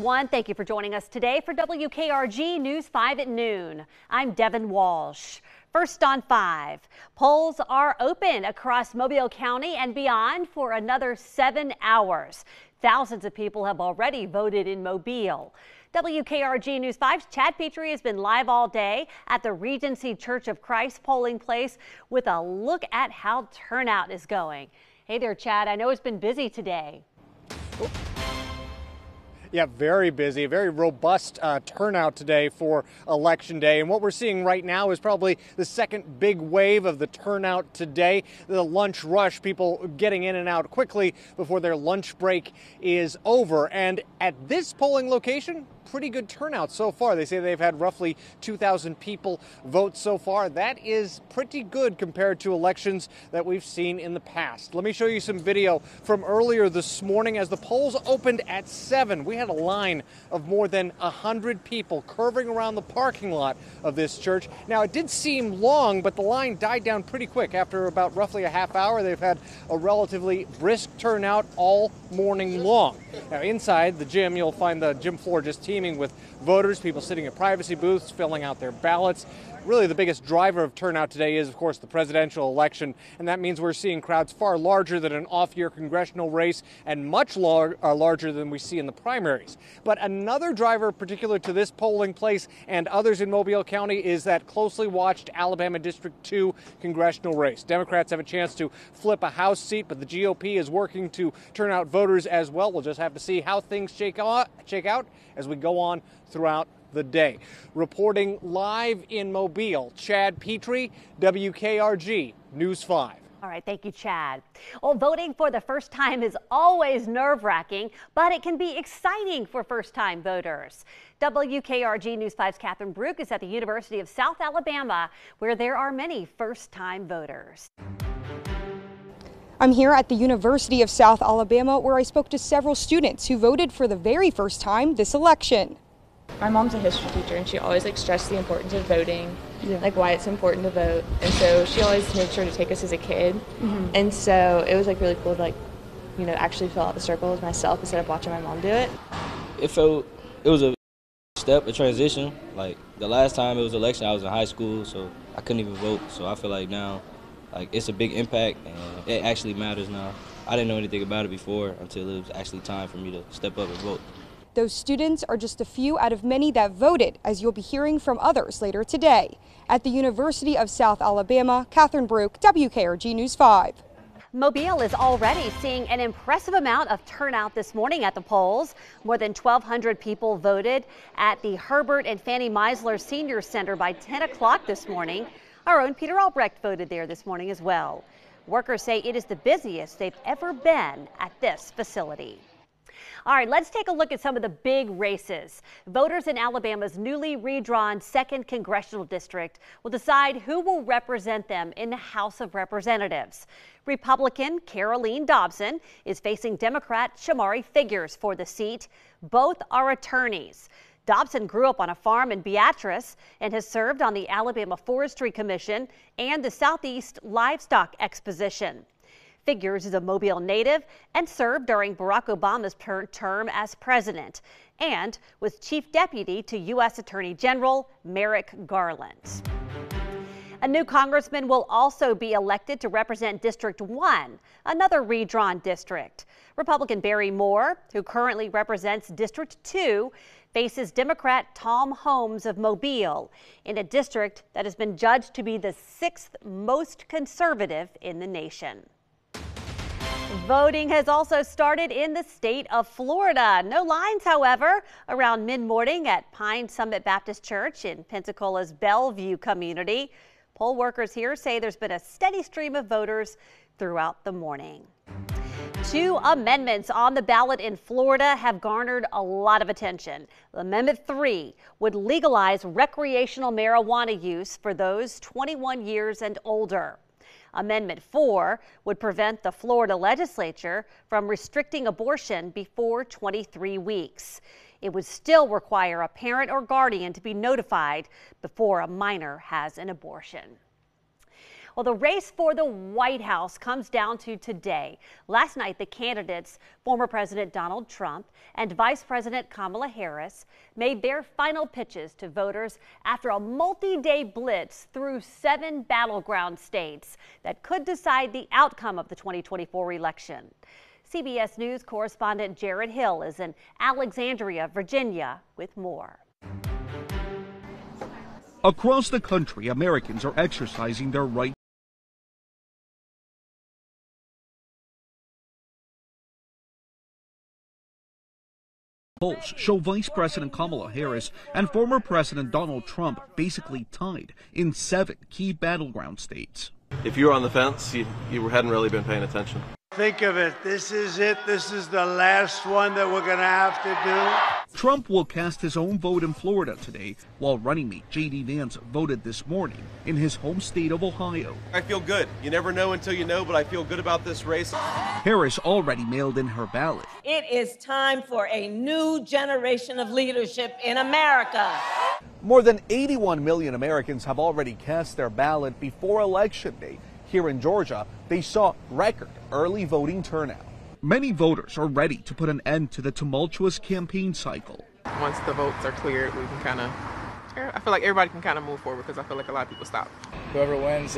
everyone. Thank you for joining us today for WKRG News 5 at noon. I'm Devin Walsh. First on 5, polls are open across Mobile County and beyond for another 7 hours. Thousands of people have already voted in Mobile. WKRG News 5's Chad Petrie has been live all day at the Regency Church of Christ polling place with a look at how turnout is going. Hey there, Chad. I know it's been busy today. Yeah, very busy, very robust turnout today for Election Day. And what we're seeing right now is probably the second big wave of the turnout today. The lunch rush, people getting in and out quickly before their lunch break is over. And at this polling location, pretty good turnout so far. They say they've had roughly 2,000 people vote so far. That is pretty good compared to elections that we've seen in the past. Let me show you some video from earlier this morning as the polls opened at 7. We had a line of more than 100 people curving around the parking lot of this church. Now, it did seem long, but the line died down pretty quick. After about roughly a half hour, they've had a relatively brisk turnout all morning long. Now, inside the gym, you'll find the gym floor just teeming with voters, people sitting at privacy booths, filling out their ballots. Really, the biggest driver of turnout today is, of course, the presidential election, and that means we're seeing crowds far larger than an off-year congressional race and much larger than we see in the primaries. But another driver particular to this polling place and others in Mobile County is that closely watched Alabama District 2 congressional race. Democrats have a chance to flip a House seat, but the GOP is working to turn out voters as well. We'll just have to see how things shake out as we go on throughout the day. Reporting live in Mobile, Chad Petrie, WKRG News 5. All right, thank you, Chad. Well, voting for the first time is always nerve-wracking, but it can be exciting for first-time voters. WKRG News 5's Catherine Brook is at the University of South Alabama, where there are many first-time voters. I'm here at the University of South Alabama, where I spoke to several students who voted for the very first time this election. My mom's a history teacher, and she always stressed the importance of voting, why it's important to vote. And so she always made sure to take us as a kid. And so it was really cool to actually fill out the circles myself instead of watching my mom do it. It was a step, a transition. Like the last time it was election, I was in high school, so I couldn't even vote. So I feel like now, it's a big impact, and it actually matters now. I didn't know anything about it before until it was actually time for me to step up and vote. Those students are just a few out of many that voted, as you'll be hearing from others later today. At the University of South Alabama, Catherine Brook, WKRG News 5. Mobile is already seeing an impressive amount of turnout this morning at the polls. More than 1,200 people voted at the Herbert and Fannie Meisler Senior Center by 10 o'clock this morning. Our own Peter Albrecht voted there this morning as well. Workers say it is the busiest they've ever been at this facility. All right, let's take a look at some of the big races. Voters in Alabama's newly redrawn 2nd Congressional District will decide who will represent them in the House of Representatives. Republican Caroline Dobson is facing Democrat Shamari Figures for the seat. Both are attorneys. Dobson grew up on a farm in Beatrice and has served on the Alabama Forestry Commission and the Southeast Livestock Exposition. Figures is a Mobile native and served during Barack Obama's term as president and was chief deputy to U.S. Attorney General Merrick Garland. A new congressman will also be elected to represent District 1, another redrawn district. Republican Barry Moore, who currently represents District 2, faces Democrat Tom Holmes of Mobile in a district that has been judged to be the 6th most conservative in the nation. Voting has also started in the state of Florida. No lines, however, around mid-morning at Pine Summit Baptist Church in Pensacola's Bellevue community. Poll workers here say there's been a steady stream of voters throughout the morning. 2 amendments on the ballot in Florida have garnered a lot of attention. Amendment 3 would legalize recreational marijuana use for those 21 years and older. Amendment 4 would prevent the Florida legislature from restricting abortion before 23 weeks. It would still require a parent or guardian to be notified before a minor has an abortion. Well, the race for the White House comes down to today. Last night, the candidates, former President Donald Trump and Vice President Kamala Harris, made their final pitches to voters after a multi-day blitz through 7 battleground states that could decide the outcome of the 2024 election. CBS News correspondent Jared Hill is in Alexandria, Virginia, with more. Across the country, Americans are exercising their right. Polls show Vice President Kamala Harris and former President Donald Trump basically tied in 7 key battleground states. If you were on the fence, you hadn't really been paying attention. Think of it. This is it. This is the last one that we're going to have to do. Trump will cast his own vote in Florida today, while running mate J.D. Vance voted this morning in his home state of Ohio. I feel good. You never know until you know, but I feel good about this race. Harris already mailed in her ballot. It is time for a new generation of leadership in America. More than 81 million Americans have already cast their ballot before Election Day. Here in Georgia, they saw record early voting turnout. Many voters are ready to put an end to the tumultuous campaign cycle. Once the votes are cleared, we can I feel like everybody can kind of move forward because I feel like a lot of people stop. Whoever wins,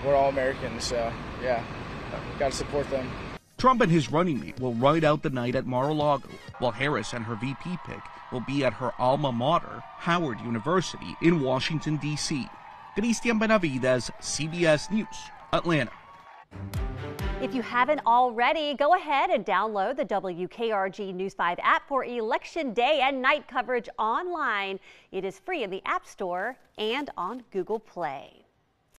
we're all Americans, so yeah, got to support them. Trump and his running mate will ride out the night at Mar-a-Lago, while Harris and her VP pick will be at her alma mater, Howard University in Washington, D.C. Cristian Benavides, CBS News, Atlanta. If you haven't already, go ahead and download the WKRG News 5 app for Election Day and night coverage online. It is free in the App Store and on Google Play.